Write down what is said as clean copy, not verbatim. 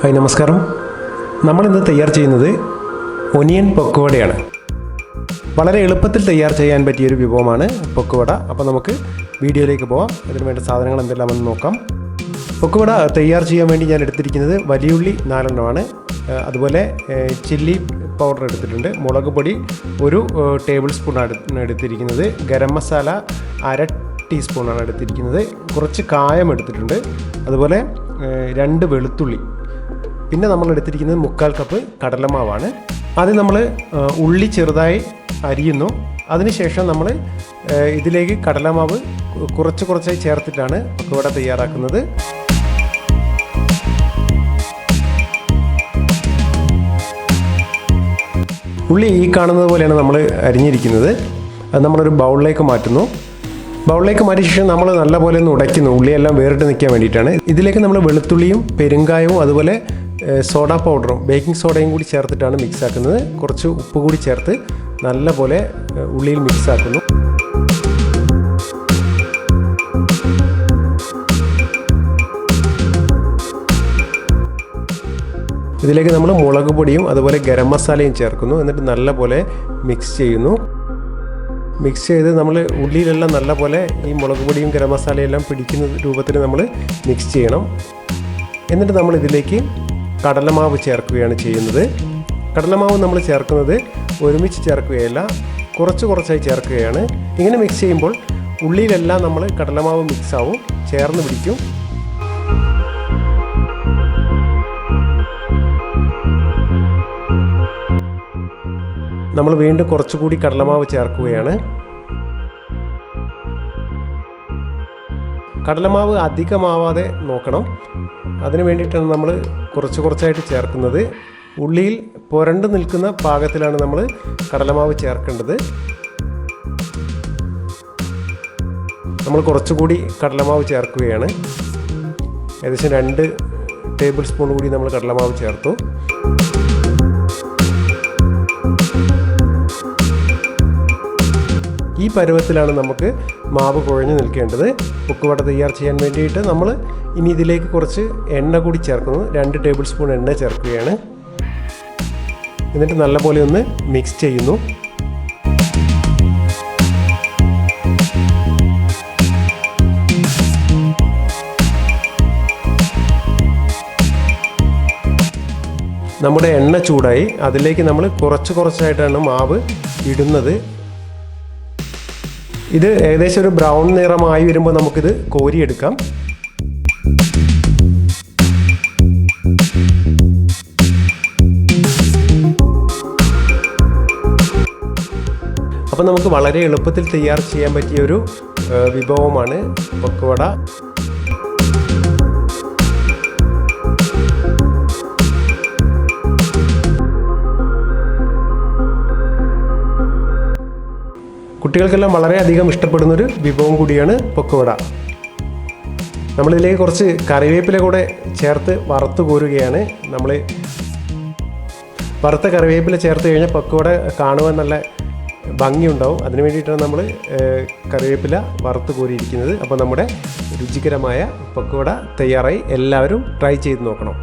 Hi നമസ്കാരം. നമ്മളിന്ന് തയ്യാർ ചെയ്യുന്നത് ഒനിയൻ പൊക്കവടയാണ്. വളരെ എളുപ്പത്തിൽ തയ്യാർ ചെയ്യാൻ പറ്റിയൊരു വിഭവമാണ് പൊക്കവട. അപ്പോൾ നമുക്ക് വീഡിയോയിലേക്ക് പോകാം. അതിന് വേണ്ട സാധനങ്ങൾ എന്തെല്ലാമെന്ന് നോക്കാം. പൊക്കവട തയ്യാർ ചെയ്യാൻ വേണ്ടി ഞാൻ എടുത്തിരിക്കുന്നത് വലിയുള്ളി 4 എണ്ണമാണ്. അതുപോലെ ചില്ലി പൗഡർ എടുത്തിട്ടുണ്ട്. മുളക് പൊടി 1 ടേബിൾ സ്പൂണാണ് എടുത്തിരിക്കുന്നത്. ഗരം മസാല 1/2 ടീസ്പൂണാണ് എടുത്തിരിക്കുന്നത്. കുറച്ച് കായം എടുത്തിട്ടുണ്ട്. അതുപോലെ 2 വെളുത്തുള്ളി. പിന്നെ നമ്മൾ എടുത്തിരിക്കുന്നത് 1/4 കപ്പ് കടലമാവാണ്. ആദ്യം നമ്മൾ ഉള്ളി ചെറുതായി അരിയുന്നു. അതിനുശേഷം നമ്മൾ ഇതിലേക്ക് കടലമാവ് കുറച്ചായി ചേർത്തിട്ടാണ് പൊക്കവട തയ്യാറാക്കുന്നത്. ഉള്ളി ഈ കാണുന്നത് പോലെയാണ് നമ്മൾ അരിഞ്ഞിരിക്കുന്നത്. അത് നമ്മളൊരു ബൗളിലേക്ക് മാറ്റുന്നു. ബൗളിലേക്ക് മാറ്റിയ ശേഷം നമ്മൾ നല്ലപോലെ ഒന്ന് ഉടയ്ക്കുന്നു. ഉള്ളിയെല്ലാം വേറിട്ട് നിൽക്കാൻ വേണ്ടിയിട്ടാണ്. ഇതിലേക്ക് നമ്മൾ വെളുത്തുള്ളിയും പെരുങ്കായവും അതുപോലെ സോഡാ പൗഡറും ബേക്കിംഗ് സോഡയും കൂടി ചേർത്തിട്ടാണ് മിക്സ് ആക്കുന്നത്. കുറച്ച് ഉപ്പ് കൂടി ചേർത്ത് നല്ലപോലെ ഉള്ളിയിൽ മിക്സ് ആക്കുന്നു. ഇതിലേക്ക് നമ്മൾ മുളക് പൊടിയും അതുപോലെ ഗരം മസാലയും ചേർക്കുന്നു. എന്നിട്ട് നല്ലപോലെ മിക്സ് ചെയ്യുന്നു. മിക്സ് ചെയ്ത് നമ്മൾ ഉള്ളിയിലെല്ലാം നല്ലപോലെ ഈ മുളക് പൊടിയും ഗരം മസാലയെല്ലാം പിടിക്കുന്ന രൂപത്തിൽ നമ്മൾ മിക്സ് ചെയ്യണം. എന്നിട്ട് നമ്മൾ ഇതിലേക്ക് കടലമാവ് ചേർക്കുകയാണ് ചെയ്യുന്നത്. കടലമാവ് നമ്മൾ ചേർക്കുന്നത് ഒരുമിച്ച് ചേർക്കുകയല്ല, കുറച്ചായി ചേർക്കുകയാണ്. ഇങ്ങനെ മിക്സ് ചെയ്യുമ്പോൾ ഉള്ളിയിലെല്ലാം നമ്മൾ കടലമാവ് മിക്സ് ആവും, ചേർന്ന് പിടിക്കും. നമ്മൾ വീണ്ടും കുറച്ചുകൂടി കടലമാവ് ചേർക്കുകയാണ്. കടലമാവ് അധികമാവാതെ നോക്കണം. അതിന് വേണ്ടിയിട്ടാണ് നമ്മൾ കുറച്ചായിട്ട് ചേർക്കുന്നത്. ഉള്ളിയിൽ പുരണ്ട് നിൽക്കുന്ന പാകത്തിലാണ് നമ്മൾ കടലമാവ് ചേർക്കേണ്ടത്. നമ്മൾ കുറച്ചുകൂടി കടലമാവ് ചേർക്കുകയാണ്. ഏകദേശം 2 ടേബിൾ സ്പൂൺ കൂടി നമ്മൾ കടലമാവ് ചേർത്തു. ഈ പരുവത്തിലാണ് നമുക്ക് മാവ് കുഴഞ്ഞു നിൽക്കേണ്ടത്. പൊക്കവട തയ്യാർ ചെയ്യാൻ വേണ്ടിയിട്ട് നമ്മൾ ഇനി ഇതിലേക്ക് കുറച്ച് എണ്ണ കൂടി ചേർക്കുന്നു. 2 ടേബിൾ സ്പൂൺ എണ്ണ ചേർക്കുകയാണ്. എന്നിട്ട് നല്ലപോലെ ഒന്ന് മിക്സ് ചെയ്യുന്നു. നമ്മുടെ എണ്ണ ചൂടായി. അതിലേക്ക് നമ്മൾ കുറച്ചായിട്ടാണ് മാവ് ഇടുന്നത്. ഇത് ഏകദേശം ഒരു ബ്രൗൺ നിറമായി വരുമ്പോൾ നമുക്കിത് കോരിയെടുക്കാം. അപ്പോൾ നമുക്ക് വളരെ എളുപ്പത്തിൽ തയ്യാർ ചെയ്യാൻ പറ്റിയൊരു വിഭവമാണ് പൊക്കവട. കുട്ടികൾക്കെല്ലാം വളരെയധികം ഇഷ്ടപ്പെടുന്നൊരു വിഭവം കൂടിയാണ് പൊക്കവട. നമ്മളിതിലേക്ക് കുറച്ച് കറിവേപ്പില കൂടെ ചേർത്ത് വറുത്ത് കോരുകയാണ്. നമ്മൾ വറുത്ത കറിവേപ്പില ചേർത്ത് കഴിഞ്ഞാൽ പൊക്കവട കാണുവാൻ നല്ല ഭംഗിയുണ്ടാവും. അതിന് വേണ്ടിയിട്ടാണ് നമ്മൾ കറിവേപ്പില വറുത്ത് കോരിയിരിക്കുന്നത്. അപ്പോൾ നമ്മുടെ രുചികരമായ പൊക്കവട തയ്യാറായി. എല്ലാവരും ട്രൈ ചെയ്ത് നോക്കണം.